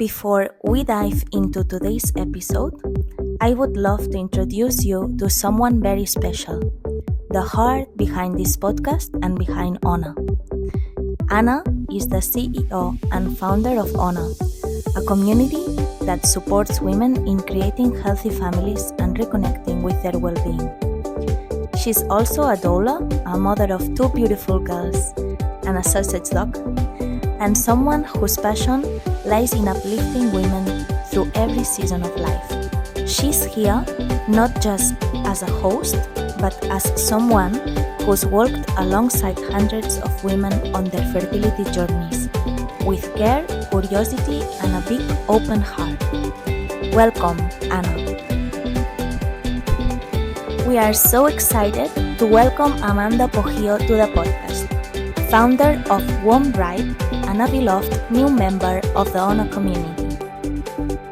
Before we dive into today's episode, I would love to introduce you to someone very special, the heart behind this podcast and behind Ona. Anna is the CEO and founder of Ona, a community that supports women in creating healthy families and reconnecting with their well-being. She's also a doula, a mother of two beautiful girls, and a sausage dog, and someone whose passion lies in uplifting women through every season of life. She's here not just as a host, but as someone who's walked alongside hundreds of women on their fertility journeys, with care, curiosity, and a big open heart. Welcome, Anna. We are so excited to welcome Amanda Pohio to the podcast, founder of Womb Right and a beloved new member of the Ona community.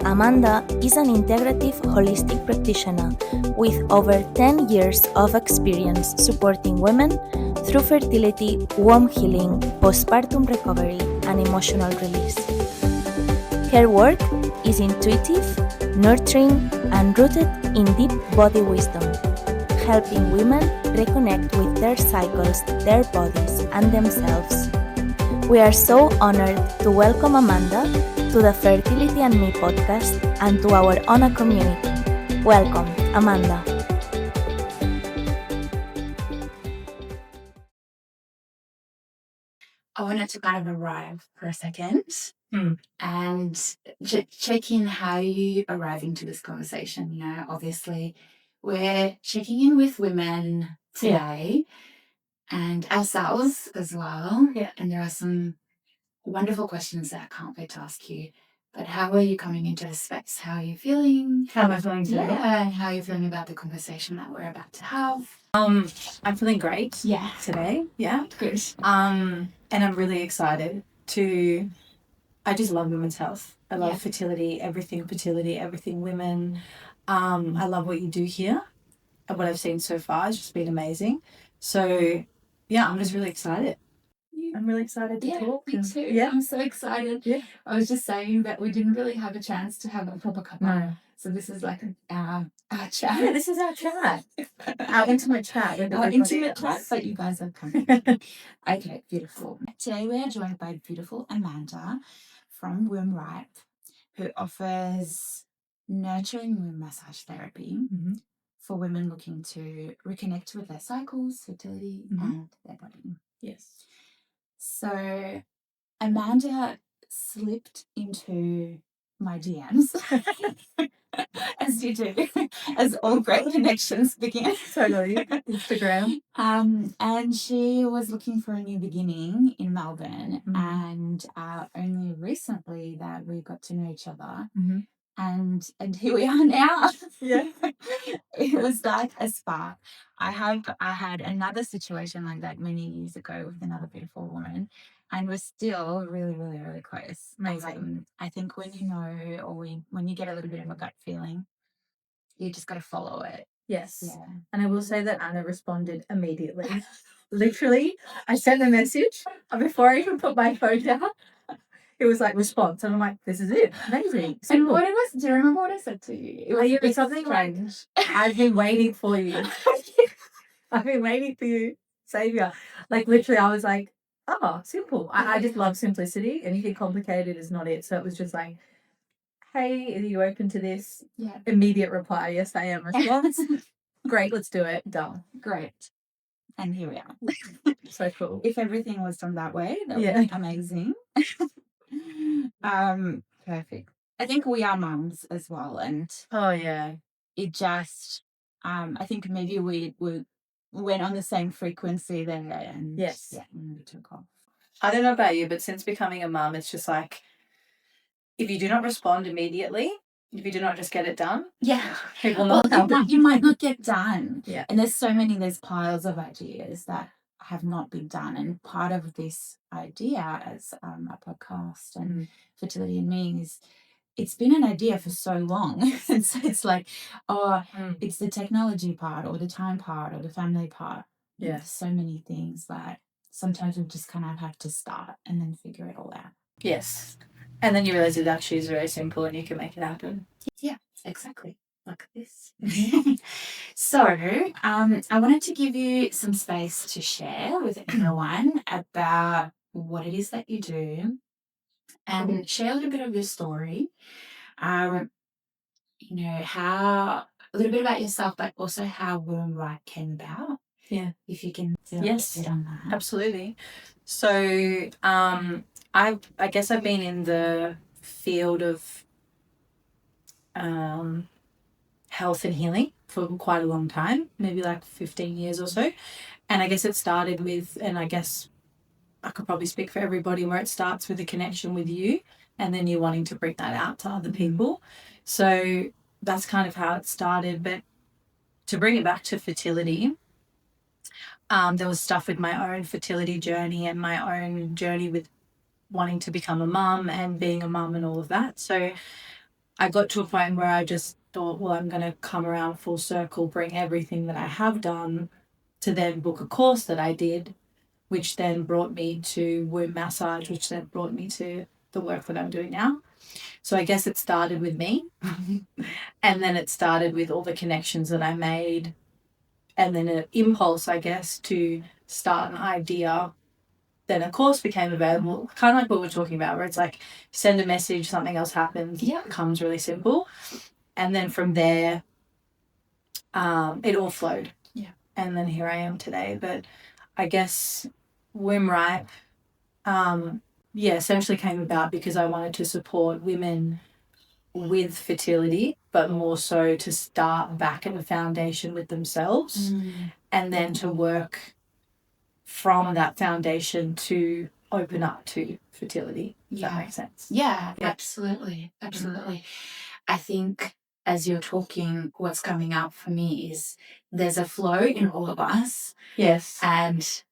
Amanda is an integrative holistic practitioner with over 10 years of experience supporting women through fertility, womb healing, postpartum recovery, and emotional release. Her work is intuitive, nurturing, and rooted in deep body wisdom, helping women reconnect with their cycles, their bodies, and themselves. We are so honored to welcome Amanda to the Fertility Me podcast and to our Ona community. Welcome, Amanda. I wanted to kind of arrive for a second and check in how you arrive into this conversation. You know, obviously, we're checking in with women today and ourselves as well. Yeah. And there are some wonderful questions that I can't wait to ask you. But how are you coming into the space? How are you feeling? How am I feeling today? Yeah, and how are you feeling about the conversation that we're about to have? I'm feeling great today. Yeah. Good. And I'm really excited I just love women's health. I love fertility, everything women. I love what you do here. And what I've seen so far has just been amazing. So yeah, I'm just really excited. I'm really excited to talk. Me too. Yeah. I'm so excited. Yeah. I was just saying that we didn't really have a chance to have a proper cuppa. No. So this is like our chat. Yeah, this is our chat. Our intimate chat. Our intimate chat, but you guys are coming. Okay, beautiful. Today we are joined by beautiful Amanda from Womb Right, who offers nurturing womb massage therapy for women looking to reconnect with their cycles, fertility, and their body. Yes. So Amanda slipped into my DMs, as you do, as all great connections begin. Totally. Instagram. And she was looking for a new beginning in Melbourne, and only recently that we got to know each other. And here we are now. Yeah. It was like a spark. I had another situation like that many years ago with another beautiful woman, and we're still really, really, really close. Amazing. I think when you know, or when you get a little bit of a gut feeling, you just got to follow it. Yes. Yeah. And I will say that Anna responded immediately. Literally, I sent a message before I even put my phone down. It was like response, and I'm like, "This is it, amazing." And what do you remember what I said to you? It was something strange. I've been waiting for you. I've been waiting for you, savior. Like literally, I was like, "Oh, simple." I just love simplicity. Anything complicated is not it. So it was just like, "Hey, are you open to this?" Yeah. Immediate reply, "Yes, I am." Response. Great, let's do it. Done. Great. And here we are. So cool. If everything was done that way, that would be amazing. Perfect. I think we are mums as well, and it just I think maybe we went on the same frequency there, and we took off. I don't know about you, but since becoming a mum, it's just like if you do not respond immediately, if you do not just get it done, it will not happen. You might not get done. Yeah. And there's piles of ideas that have not been done. And part of this idea as a podcast and Fertility Me is it's been an idea for so long. And so it's like, it's the technology part or the time part or the family part. Yeah. There's so many things that sometimes we just kind of have to start and then figure it all out. Yes. And then you realise it actually is very simple and you can make it happen. Yeah, exactly. Like this. So, I wanted to give you some space to share with everyone about what it is that you do and share a little bit of your story. How a little bit about yourself, but also how Womb Right came about. Yeah. If you can do Yes, a bit on that. absolutely. So I guess I've been in the field of health and healing for quite a long time, maybe like 15 years or so. And I guess it started with, and I guess I could probably speak for everybody, where it starts with a connection with you and then you wanting to bring that out to other people. So that's kind of how it started. But to bring it back to fertility, there was stuff with my own fertility journey and my own journey with wanting to become a mum and being a mum and all of that. So I got to a point where I just thought, well, I'm going to come around full circle, bring everything that I have done to then book a course that I did, which then brought me to womb massage, which then brought me to the work that I'm doing now. So I guess it started with me and then it started with all the connections that I made and then an impulse, I guess, to start an idea. Then a course became available, kind of like what we're talking about, where it's like send a message, something else happens, it becomes really simple. And then from there, it all flowed. Yeah. And then here I am today. But I guess Womb Ripe, essentially came about because I wanted to support women with fertility, but more so to start back at the foundation with themselves and then to work from that foundation to open up to fertility. Does that make sense? Yeah, absolutely. I think as you're talking, what's coming up for me is there's a flow in all of us. Yes. And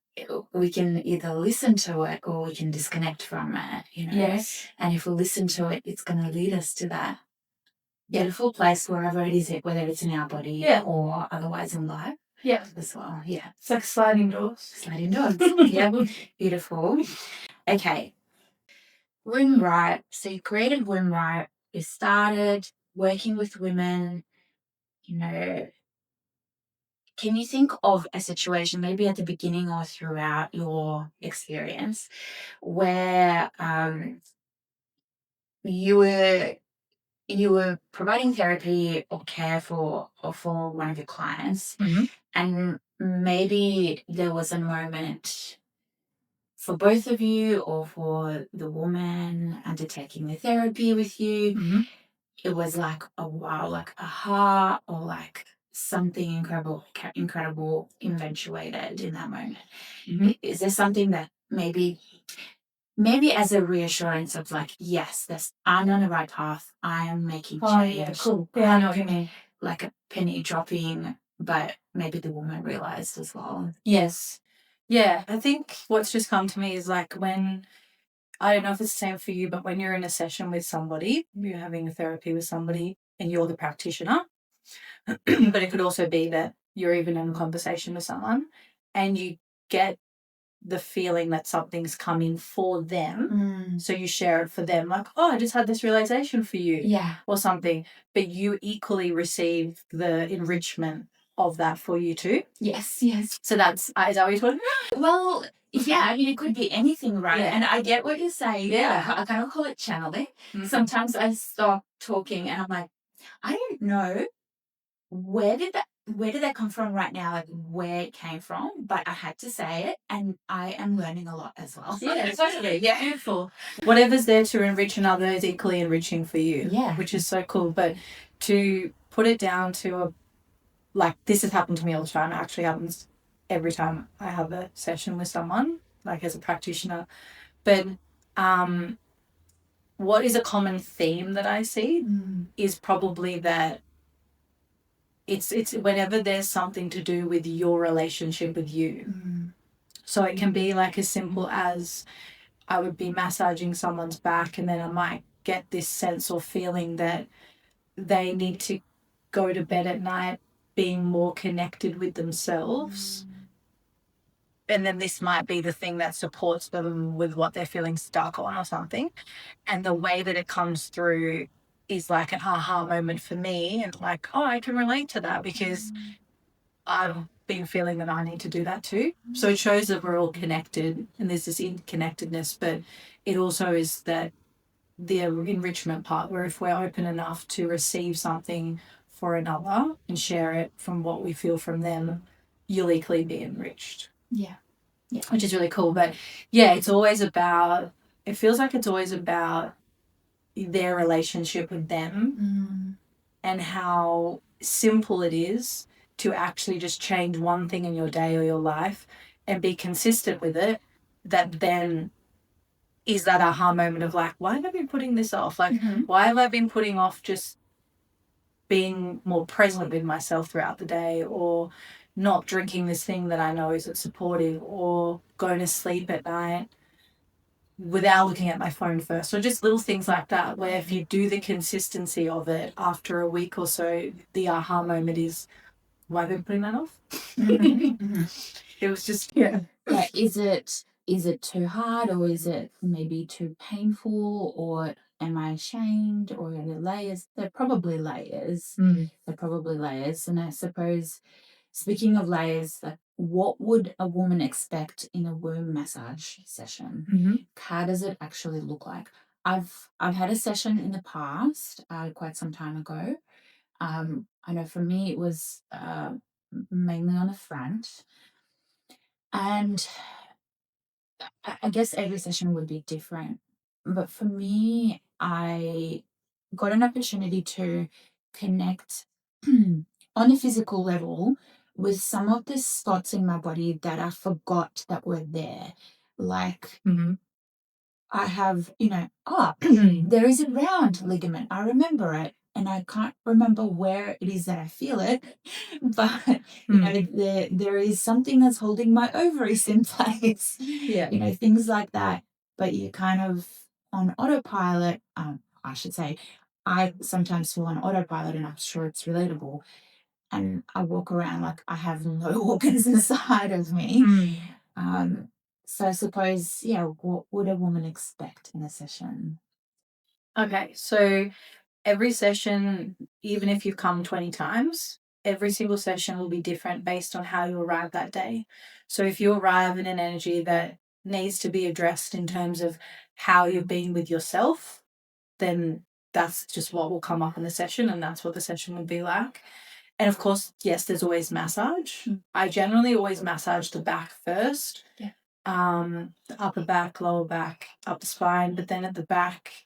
we can either listen to it or we can disconnect from it, Yes. And if we listen to it, it's going to lead us to that beautiful place, wherever it is, whether it's in our body or otherwise in life. Yeah. As well. Yeah. It's like sliding doors. Sliding doors. Yeah. Beautiful. Okay. Womb Right. So you created Womb Right. You started working with women, Can you think of a situation, maybe at the beginning or throughout your experience, where you were providing therapy or care for one of your clients, and maybe there was a moment for both of you or for the woman undertaking the therapy with you, it was like a wow, like aha, or like something incredible eventuated in that moment. Is there something that maybe as a reassurance of like, yes, I'm on the right path, I am making change. Yeah, cool. Yeah, I know what you mean. Like a penny dropping, but maybe the woman realized as well. Yes. Yeah, I think what's just come to me is like when, I don't know if it's the same for you, but when you're in a session with somebody, you're having a therapy with somebody and you're the practitioner, but it could also be that you're even in a conversation with someone and you get the feeling that something's coming for them. So you share it for them, like, oh, I just had this realization for you. Yeah. Or something. But you equally receive the enrichment of that for you too. Yes. So is that what you're talking about? Well, yeah, I mean, it could be anything, right? Yeah. And I get what you're saying. Yeah. I kind of call it channeling. Sometimes I stop talking and I'm like, I don't know where did that come from right now, like where it came from, but I had to say it and I am learning a lot as well. Yeah, totally. Yeah, beautiful. Whatever's there to enrich another is equally enriching for you. Yeah. Which is so cool. But to put it down to this has happened to me all the time. It actually happens every time I have a session with someone, like as a practitioner. But what is a common theme that I see is probably that it's whenever there's something to do with your relationship with you. So it can be like as simple as I would be massaging someone's back and then I might get this sense or feeling that they need to go to bed at night being more connected with themselves. and then this might be the thing that supports them with what they're feeling stuck on or something. And the way that it comes through is like an aha moment for me, and like, oh, I can relate to that because I've been feeling that I need to do that too. So it shows that we're all connected and there's this interconnectedness, but it also is that the enrichment part where if we're open enough to receive something for another and share it from what we feel from them, you'll equally be enriched. Yeah. Which is really cool. But yeah, it's always about, it feels like it's always about their relationship with them and how simple it is to actually just change one thing in your day or your life and be consistent with it, that then is that aha moment of like, why have I been putting this off? Like, why have I been putting off just being more present with myself throughout the day, or not drinking this thing that I know isn't supportive, or going to sleep at night without looking at my phone first, or just little things like that, where if you do the consistency of it after a week or so, the aha moment is, why have I been putting that off? It was just, Like, is it too hard, or is it maybe too painful, or am I ashamed, or are there layers? They're probably layers. They're probably layers. And I suppose, speaking of layers, like, what would a woman expect in a womb massage session? How does it actually look like? I've had a session in the past, quite some time ago. I know for me it was mainly on the front, and I guess every session would be different. But for me, I got an opportunity to connect on a physical level with some of the spots in my body that I forgot that were there. Like, I have, there is a round ligament. I remember it, and I can't remember where it is that I feel it, but there is something that's holding my ovaries in place. Things like that. But you kind of on autopilot. I should say, I sometimes feel on autopilot, and I'm sure it's relatable. And I walk around like I have no organs inside of me. So I suppose, what would a woman expect in a session? Okay, so every session, even if you've come 20 times, every single session will be different based on how you arrive that day. So if you arrive in an energy that needs to be addressed in terms of how you've been with yourself, then that's just what will come up in the session, and that's what the session will be like. And of course, yes, there's always massage. I generally always massage the back first. The upper back, lower back, up the spine, but then at the back,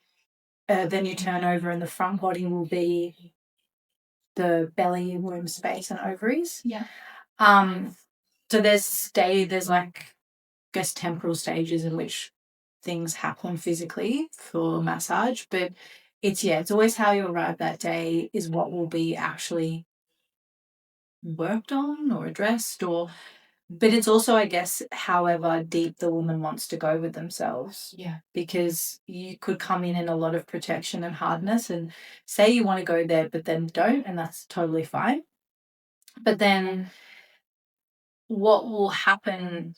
then you turn over, and the front body will be the belly, womb space, and ovaries. So there's like, I guess, temporal stages in which things happen physically for massage, but it's always how you arrive that day is what will be actually worked on or addressed, but it's also, I guess, however deep the woman wants to go with themselves. Because you could come in a lot of protection and hardness and say you want to go there, but then don't, and that's totally fine. But then what will happen,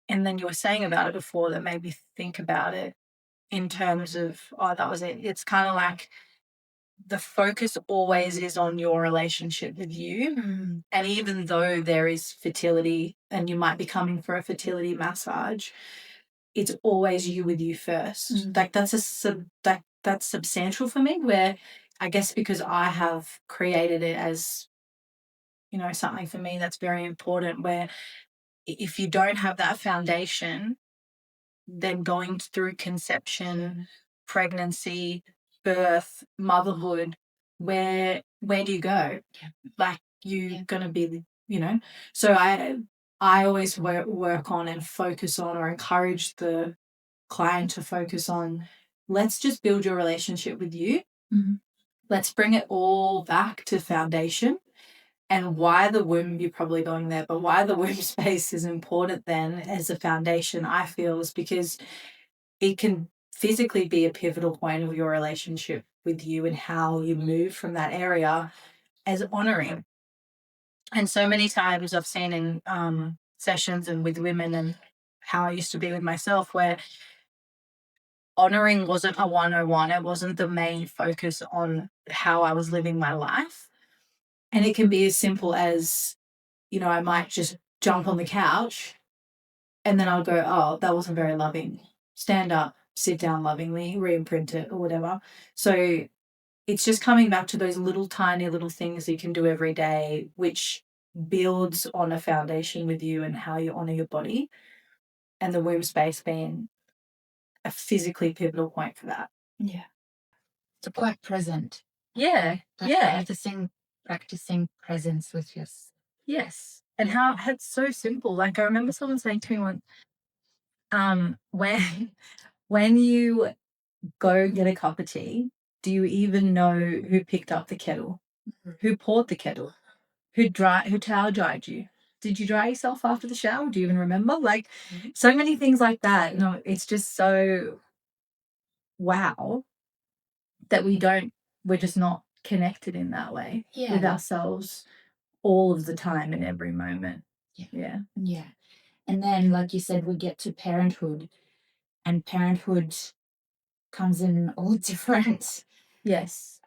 and then you were saying about it before that made me think about it in terms of, that was it. It's kind of like the focus always is on your relationship with you. And even though there is fertility and you might be coming for a fertility massage, it's always you with you first. Like that's substantial for me, where I guess because I have created it as, something for me that's very important, where if you don't have that foundation, then going through conception, pregnancy, birth, motherhood, where do you go? Like, you're gonna be, So I always work on and focus on, or encourage the client to focus on, let's just build your relationship with you. Let's bring it all back to foundation. And why the womb, you're probably going there, but why the womb space is important then as a foundation, I feel, is because it can physically be a pivotal point of your relationship with you and how you move from that area as honoring. And so many times I've seen in sessions and with women and how I used to be with myself, where honoring wasn't a 101. It wasn't the main focus on how I was living my life. And it can be as simple as, you know, I might just jump on the couch and then I'll go, oh, that wasn't very loving. Stand up, sit down lovingly, re-imprint it or whatever. So it's just coming back to those little tiny little things you can do every day, which builds on a foundation with you and how you honor your body, and the womb space being a physically pivotal point for that. Yeah. So quite present. Yeah. Yeah. Practicing presence with yourself. Yes. And how it's so simple. Like I remember someone saying to me once, when you go get a cup of tea, do you even know who picked up the kettle? Who poured the kettle? Who towel dried you? Did you dry yourself after the shower? Do you even remember? Like so many things like that. You know, it's just so wow that we're just not connected in that way with ourselves all of the time in every moment. Yeah. And then, like you said, we get to parenthood, and parenthood comes in all different shapes,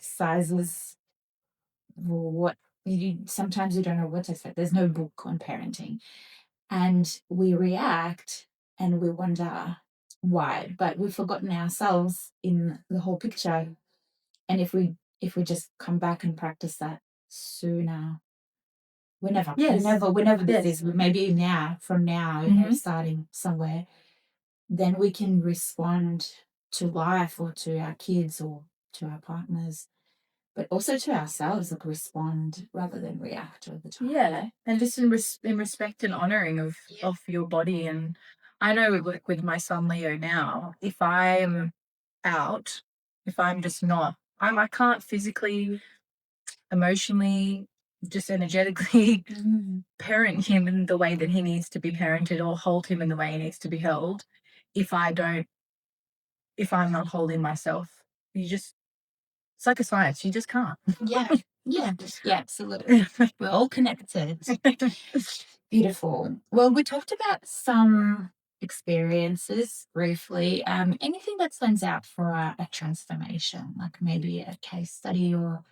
sizes. Sometimes you don't know what to say. There's no book on parenting, and we react and we wonder why, but we've forgotten ourselves in the whole picture. And if we just come back and practice that sooner, whenever this is, maybe from now, starting somewhere, then we can respond to life or to our kids or to our partners, but also to ourselves, like respond rather than react all the time. Yeah, and just in respect and honouring of your body. And I know with my son Leo now, if I'm out, if I'm just not, I can't physically, emotionally, just energetically parent him in the way that he needs to be parented or hold him in the way he needs to be held if I'm not holding myself. It's like a science, you just can't. Yeah, absolutely. We're all connected. Beautiful. Well, we talked about some experiences briefly. Anything that stands out for a transformation, like maybe a case study or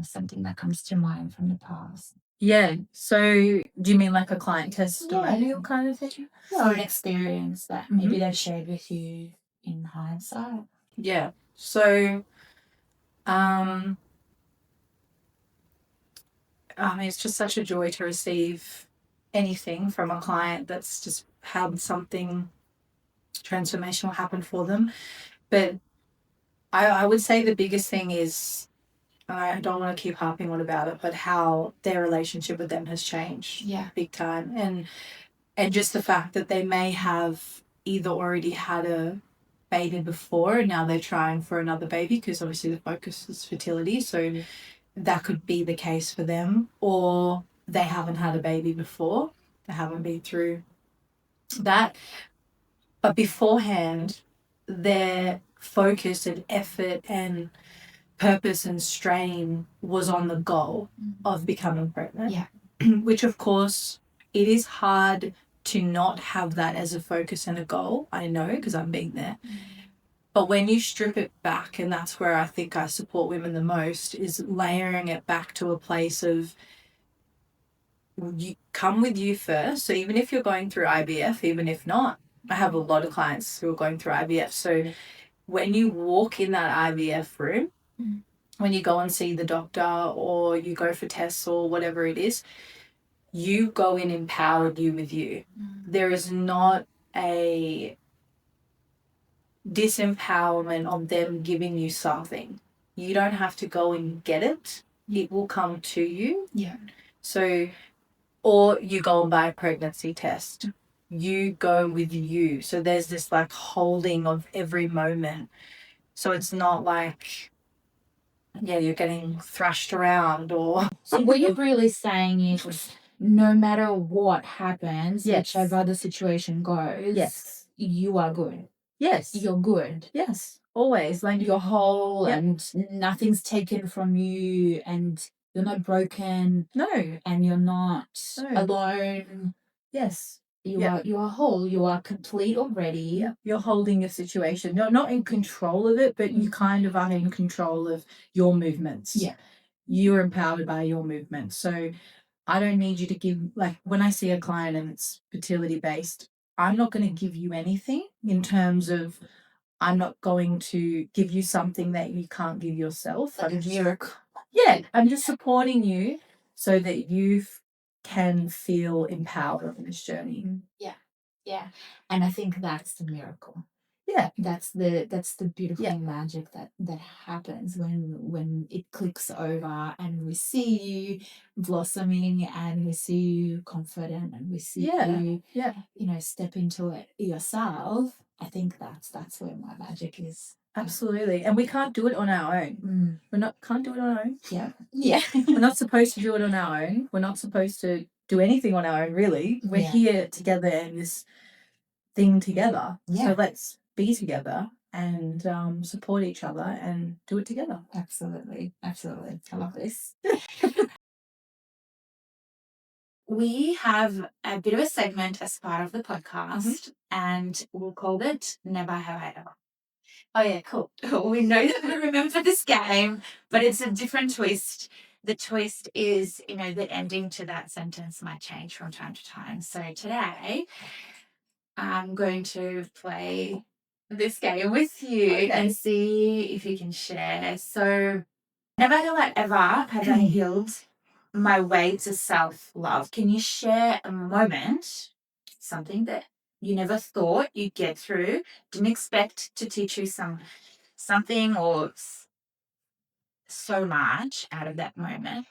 something that comes to mind from the past? Yeah. So do you mean like a client testimonial kind of thing? Or an experience that maybe they've shared with you in hindsight? Yeah. So it's just such a joy to receive anything from a client that's just had something transformational happen for them. But I would say the biggest thing is, I don't want to keep harping on about it, but how their relationship with them has changed big time. And just the fact that they may have either already had a baby before and now they're trying for another baby, because obviously the focus is fertility. So that could be the case for them, or they haven't had a baby before. They haven't been through that. But beforehand, their focus and effort and purpose and strain was on the goal of becoming pregnant. Yeah. Which, of course, it is hard to not have that as a focus and a goal. I know, because I've been there. But when you strip it back, and that's where I think I support women the most, is layering it back to a place of, you come with you first. So even if you're going through IVF, even if not, I have a lot of clients who are going through IVF. So when you walk in that IVF room, when you go and see the doctor or you go for tests or whatever it is, you go in empowered, you with you. There is not a disempowerment of them giving you something. You don't have to go and get it. It will come to you. Yeah. So, or you go and buy a pregnancy test. You go with you. So there's this like holding of every moment. So it's not like, you're getting thrashed around or... So what you're really saying is, no matter what happens, whichever the situation goes, you are good. Yes. You're good. Yes. Always. Like you're whole and nothing's taken from you, and broken, No. and you're not No. alone. Yes. You are whole. You are complete already. Yeah. You're holding a situation. You're not in control of it, but you kind of are in control of your movements. Yeah. You're empowered by your movements. So I don't need you to give, like, when I see a client and it's fertility based, I'm not going to give you anything in terms of, I'm not going to give you something that you can't give yourself. Like a miracle. Yeah, I'm just supporting you so that you can feel empowered on this journey. Yeah. And I think that's the miracle. Yeah. That's the beautiful magic that happens when it clicks over and we see you blossoming and we see you confident and we see you step into it yourself. I think that's where my magic is. Absolutely. And we can't do it on our own. Can't do it on our own. Yeah. We're not supposed to do it on our own. We're not supposed to do anything on our own, really. We're here together in this thing together. Yeah. So let's be together and support each other and do it together. Absolutely. I love this. We have a bit of a segment as part of the podcast, and we'll call it Never Have I Ever. Oh, yeah, cool. We know that we remember this game, but it's a different twist. The twist is, the ending to that sentence might change from time to time. So today, I'm going to play this game with you and see if you can share. So, never have I ever have I healed my way to self-love. Can you share a moment, something that you never thought you'd get through, didn't expect to teach you something or so much out of that moment,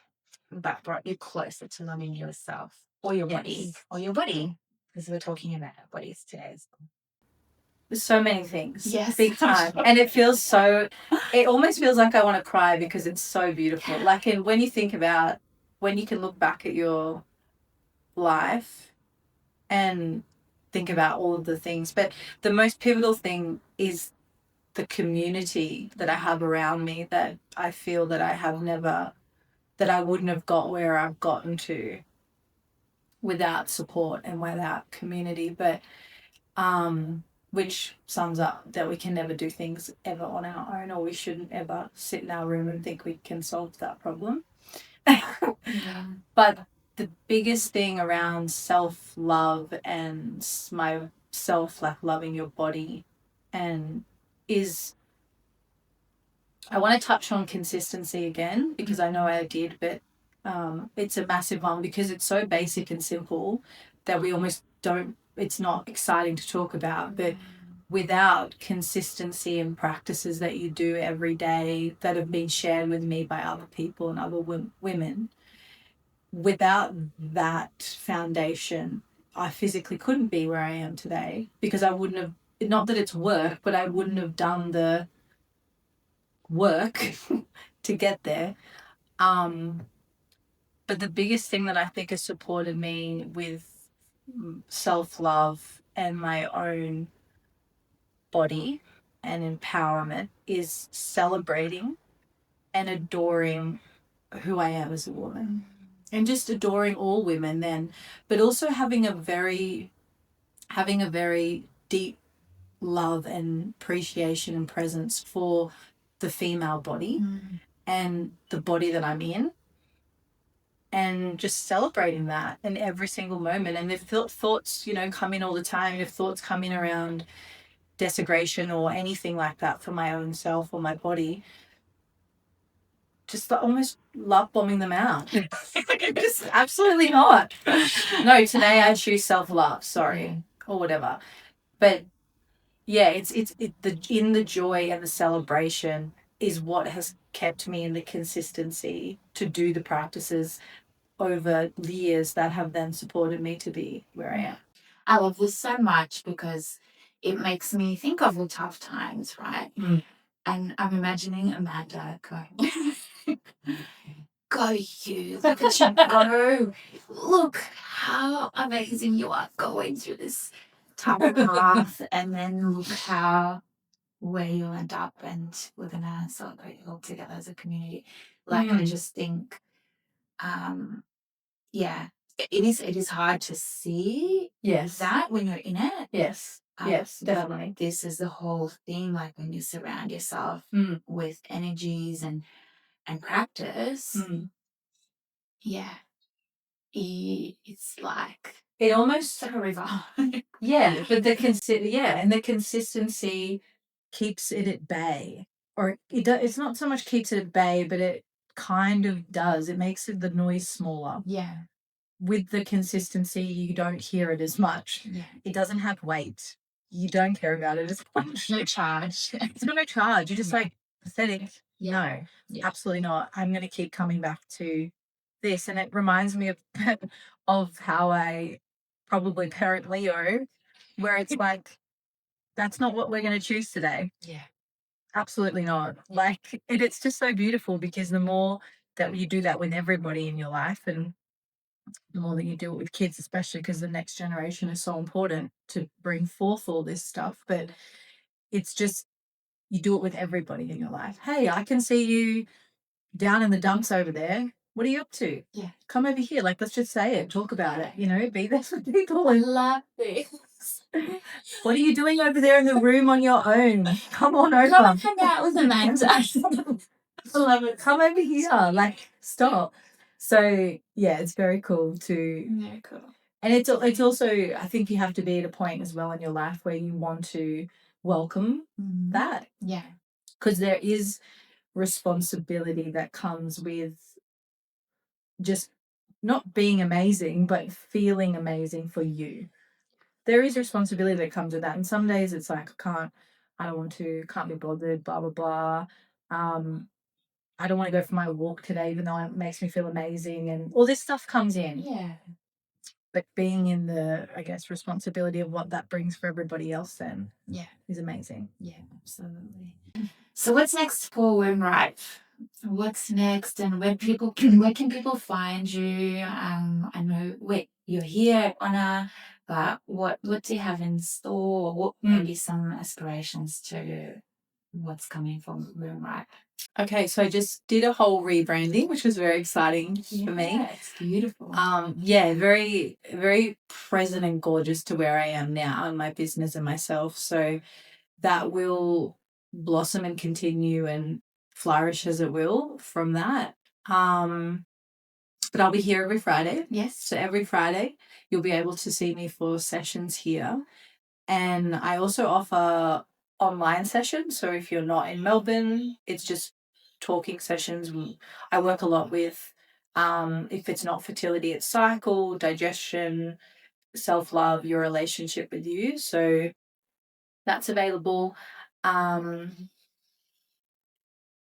but brought you closer to loving yourself or your body, because we're talking about our bodies today. There's so many things. Yes. Big time. And it almost feels like I want to cry because it's so beautiful. Like, when you think about, when you can look back at your life and think about all of the things, but the most pivotal thing is the community that I have around me, that I feel that I wouldn't have got where I've gotten to without support and without community. But which sums up that we can never do things ever on our own, or we shouldn't ever sit in our room and think we can solve that problem. But the biggest thing around self-love and myself, like loving your body, and is, I want to touch on consistency again, because I know I did, but it's a massive one because it's so basic and simple that we almost don't, it's not exciting to talk about. But without consistency and practices that you do every day that have been shared with me by other people and other women, without that foundation, I physically couldn't be where I am today, because I wouldn't have, not that it's work, but I wouldn't have done the work to get there. But the biggest thing that I think has supported me with self-love and my own body and empowerment is celebrating and adoring who I am as a woman, and just adoring all women then, but also having a very deep love and appreciation and presence for the female body and the body that I'm in, and just celebrating that in every single moment. And if thoughts, come in all the time, if thoughts come in around desecration or anything like that for my own self or my body, just almost love bombing them out. Just absolutely not. No, today I choose self-love, or whatever. But yeah, it's in the joy and the celebration is what has kept me in the consistency to do the practices over the years that have then supported me to be where I am. I love this so much because it makes me think of the tough times, right? And I'm imagining Amanda going, go you, look at you go. Look how amazing you are going through this tough path, and then look where you'll end up, and we're going to celebrate it all together as a community. Like, I just think yeah, it is hard to see Yes. that when you're in it. Yes. Yes, But definitely. this is the whole thing, like when you surround yourself with energies and practice, yeah, it's like It almost, like a river. yeah, but and the consistency keeps it at bay, or it's not so much keeps it at bay, but it kind of does. It makes the noise smaller. Yeah. With the consistency, you don't hear it as much. Yeah. It doesn't have weight. You don't care about it as much. No charge. It's got no charge. You're just like, pathetic. Yeah. No, absolutely not. I'm going to keep coming back to this. And it reminds me of how I probably parent Leo, where it's like, that's not what we're going to choose today. Yeah. Absolutely not. Like, it's just so beautiful, because the more that you do that with everybody in your life, and the more that you do it with kids, especially because the next generation is so important to bring forth all this stuff. But it's just, you do it with everybody in your life. Hey, I can see you down in the dumps over there. What are you up to? Yeah. Come over here. Like, let's just say it, talk about it, be there for people. I love this. What are you doing over there in the room on your own? Come on over. Come and hang out with Amanda. I love it. Come over here. Like, stop. So, yeah, it's very cool to... Very cool. And it's also, I think you have to be at a point as well in your life where you want to welcome that. Yeah. Because there is responsibility that comes with just not being amazing, but feeling amazing for you. There is responsibility that comes with that. And some days it's like, I don't want to, can't be bothered, blah, blah, blah. I don't want to go for my walk today, even though it makes me feel amazing. And all this stuff comes in. Yeah. But being in the, I guess, responsibility of what that brings for everybody else then is amazing. Yeah, absolutely. So what's next for Womb Ripe? What's next, and where can people find you? I know you're here at Honor, but what do you have in store? What maybe some aspirations to what's coming from Womb Ripe? Okay, so I just did a whole rebranding, which was very exciting for me. Yeah, it's beautiful. Very, very present and gorgeous to where I am now in my business and myself. So that will blossom and continue and flourish as it will from that. But I'll be here every Friday. Yes. So every Friday you'll be able to see me for sessions here. And I also offer online sessions. So if you're not in Melbourne, it's just talking sessions. I work a lot with, if it's not fertility, it's cycle, digestion, self-love, your relationship with you. So that's available.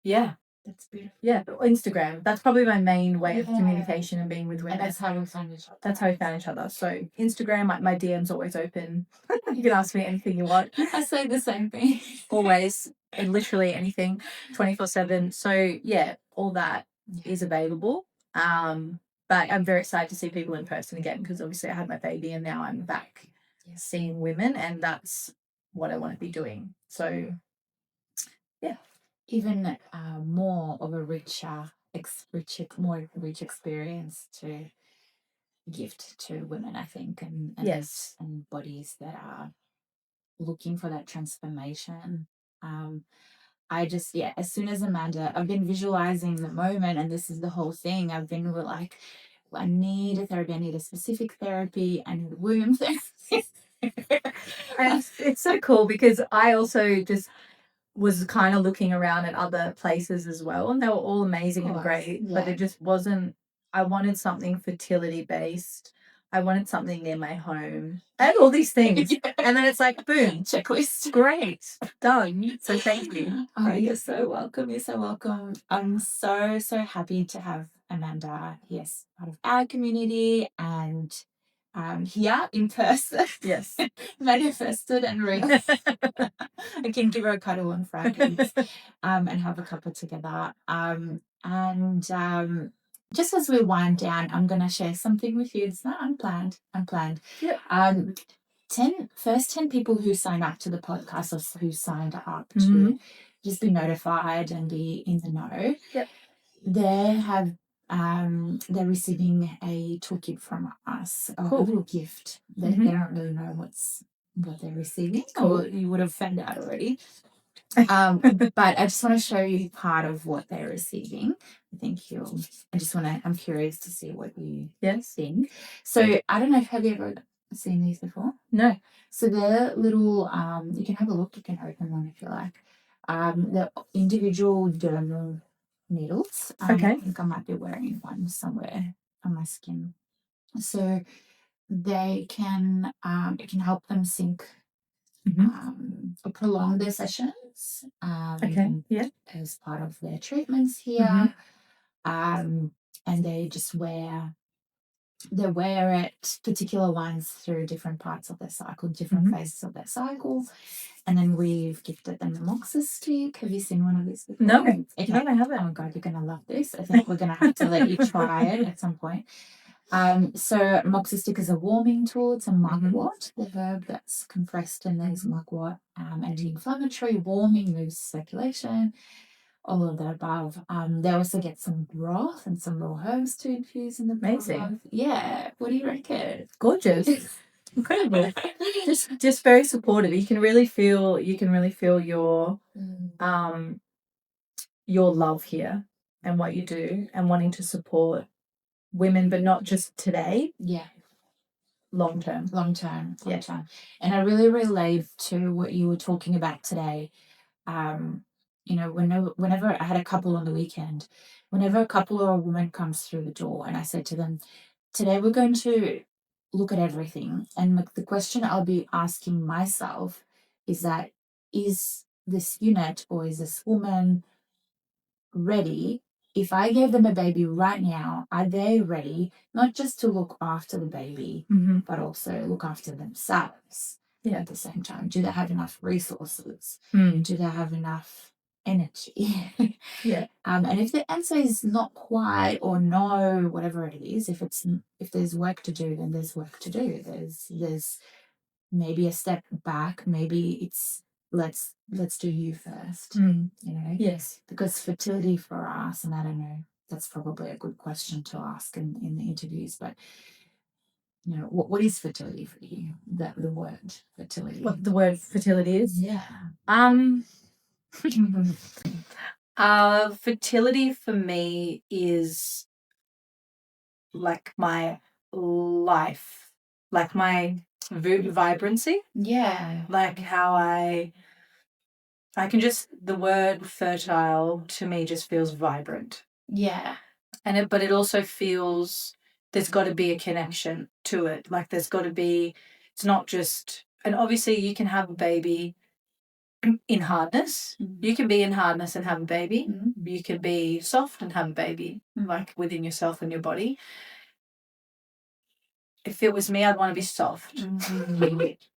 Yeah. That's beautiful. Yeah, Instagram. That's probably my main way of communication and being with women. And that's how we found each other. That's how we found each other. So Instagram, my DM's always open. You can ask me anything you want. I say the same thing. Always, and literally anything, 24/7. So yeah, all that is available. But I'm very excited to see people in person again, because obviously I had my baby and now I'm back seeing women, and that's what I want to be doing. So yeah. Even more of a rich experience to gift to women, I think, and bodies that are looking for that transformation. I just, as soon as I've been visualizing the moment, and this is the whole thing. I've been like, I need a therapy. I need a specific therapy. I need womb therapy. And it's so cool, because I also just was kind of looking around at other places as well, and they were all amazing and great, but it just wasn't. I wanted something fertility based. I wanted something near my home and all these things. And then it's like, boom, checklist. Great, done. So thank you. Oh, you're so welcome. You're so welcome. I'm so happy to have Amanda, part of our community, and here in person. Yes. Manifested and real. I can give her a cuddle on Fridays and have a cuppa together. Just as we wind down, I'm going to share something with you. It's not unplanned. Yep. First 10 people who sign up to the podcast, or who signed up to just be notified and be in the know. Yep. There have they're receiving a toolkit from us, a Cool. little gift. They don't really know what they're receiving, or you would have found out already. But I just want to show you part of what they're receiving. I'm curious to see what you think. So I don't know, have you ever seen these before? No. So they're little, you can have a look, you can open one if you like. They're individual dermal needles. Okay. I think I might be wearing one somewhere on my skin. So they can, it can help them sync or prolong their sessions. As part of their treatments here. And they just wear it, particular ones, through different parts of their cycle, different phases of their cycle. And then we've gifted them a moxa stick. Have you seen one of these before? No. Okay. No, I haven't. Oh my God, you're going to love this. I think we're going to have to let you try it at some point. So moxa stick is a warming tool. It's a mugwort, the herb that's compressed in these mugwort, anti-inflammatory, warming, moves circulation, all of the above. They also get some broth and some raw herbs to infuse in the broth. Amazing. Yeah. What do you reckon? Gorgeous. Incredible. just very supportive. You can really feel your love here and what you do, and wanting to support women, but not just today. Yeah. Long term. And I really relate to what you were talking about today. Whenever I had a couple on the weekend, whenever a couple or a woman comes through the door, and I said to them, today we're going to look at everything, and the question I'll be asking myself is that, is this unit or is this woman ready? If I gave them a baby right now, are they ready not just to look after the baby, but also look after themselves at the same time? Do they have enough resources? Do they have enough energy? And if the answer is not quite, or no, whatever it is, if there's work to do, then there's work to do. There's maybe a step back. Maybe it's let's do you first. Yes. Because fertility for us, and I don't know, that's probably a good question to ask in the interviews, but what is fertility for you? The word fertility. What the word fertility is? Yeah. Fertility for me is like my life, like my vibrancy. Yeah. Like how I can just, the word fertile to me just feels vibrant. Yeah. But it also feels, there's got to be a connection to it. Like there's got to be, it's not just, and obviously you can have a baby in hardness. You can be in hardness and have a baby. You can be soft and have a baby, like within yourself and your body. If it was me, I'd want to be soft.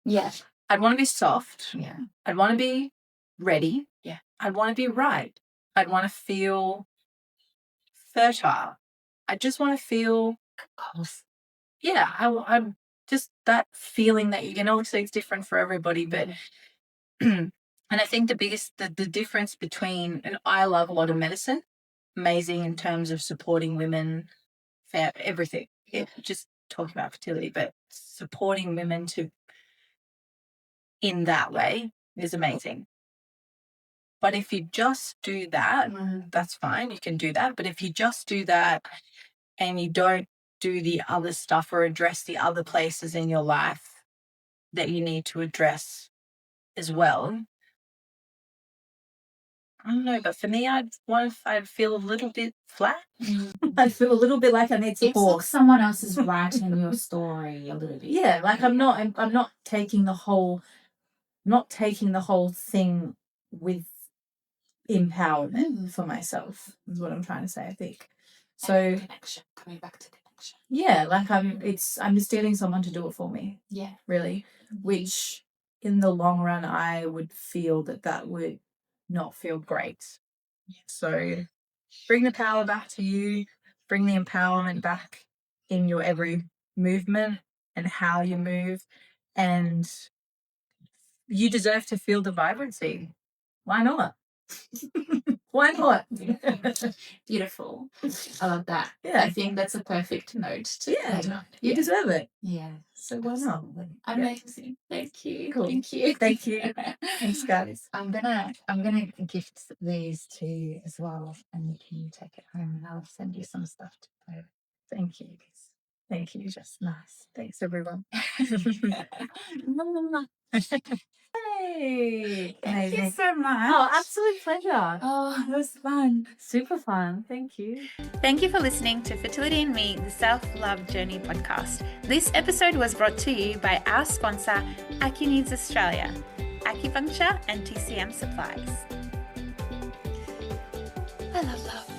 Yeah. I'd want to be soft. Yeah. I'd want to be ready. Yeah. I'd want to be right. I'd want to feel fertile. I just want to feel, I'm just that feeling that you can, obviously it's different for everybody, but and I think the difference between, and I love a lot of medicine, amazing in terms of supporting women, everything. Just talking about fertility, but supporting women in that way is amazing. But if you just do that, that's fine. You can do that. But if you just do that and you don't do the other stuff or address the other places in your life that you need to address as well, I don't know. But for me, I'd feel a little bit flat. I'd feel a little bit like I need support. It's like someone else is writing your story a little bit. Yeah, like I'm not taking the whole thing with empowerment for myself, is what I'm trying to say, I think. So connection, coming back to connection. Yeah, like I'm just getting someone to do it for me. Yeah. Really. Which in the long run I would feel that would not feel great. So bring the power back to you, bring the empowerment back in your every movement and how you move, and you deserve to feel the vibrancy. Why not? Why not? Beautiful. I love that. Yeah. I think that's a perfect note to end on. You deserve it. Yeah. So why not? Amazing. Thank you. Cool. Thank you. Thank you. Thanks, guys. I'm gonna gift these to you as well, and you can take it home, and I'll send you some stuff to play with. Thank you. Thank you. Just nice. Thanks, everyone. Hey, thank Amazing. you so much. Oh, absolute pleasure. Oh, it was fun. Super fun. Thank you. Thank you for listening to Fertility Me, the Self-Love Journey podcast. This episode was brought to you by our sponsor, AcuNeeds Australia, acupuncture and TCM supplies. I love love.